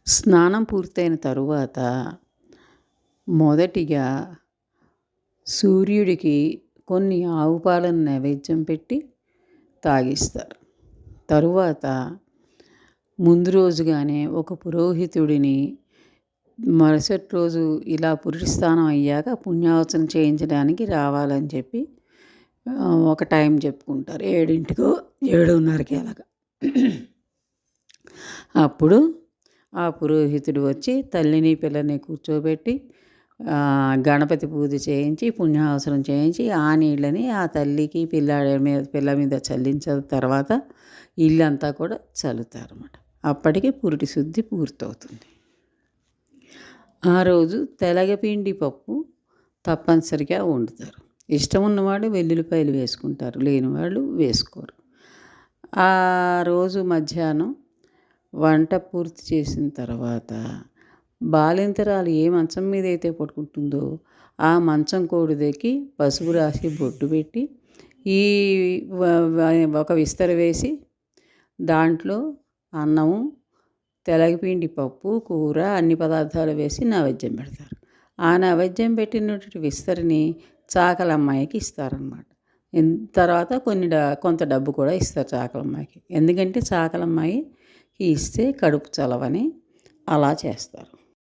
స్నానం పూర్తయిన తరువాత మొదటిగా సూర్యుడికి కొన్ని ఆవు పాలను నైవేద్యం పెట్టి తాగిస్తారు. తరువాత ముందు రోజుగానే ఒక పురోహితుడిని మరుసటి రోజు ఇలా పురుషస్నానం అయ్యాక పుణ్యావచనం చేయించడానికి రావాలని చెప్పి ఒక టైం చెప్పుకుంటారు. 7కో 7:30కి అలాగా. అప్పుడు ఆ పురోహితుడు వచ్చి తల్లిని పిల్లని కూర్చోబెట్టి గణపతి పూజ చేయించి పుణ్యావసరం చేయించి ఆ నీళ్ళని ఆ తల్లికి పిల్ల మీద చల్లించిన తర్వాత ఇల్లంతా కూడా చల్లుతారు అన్నమాట. అప్పటికి పురిటి శుద్ధి పూర్తవుతుంది. ఆ రోజు తెలగపిండి పప్పు తప్పనిసరిగా వండుతారు. ఇష్టం ఉన్నవాళ్ళు వెల్లుల్లిపాయలు వేసుకుంటారు, లేని వాళ్ళు వేసుకోరు. ఆ రోజు మధ్యాహ్నం వంట పూర్తి చేసిన తర్వాత బాలింతరాలు ఏ మంచం మీద అయితే పడుకుంటుందో ఆ మంచం కోడిదకి పసుపు రాసి బొట్టు పెట్టి ఈ ఒక విస్తర వేసి దాంట్లో అన్నము, తెలగపిండి పప్పు, కూర అన్ని పదార్థాలు వేసి నైవేద్యం పెడతారు. ఆ నైవేద్యం పెట్టినటువంటి విస్తరిని చాకలమ్మాయికి ఇస్తారన్నమాట. తర్వాత కొంత డబ్బు కూడా ఇస్తారు చాకలమ్మాయికి. ఎందుకంటే చాకలమ్మాయికి ఇస్తే కడుపు చలవని అలా చేస్తారు.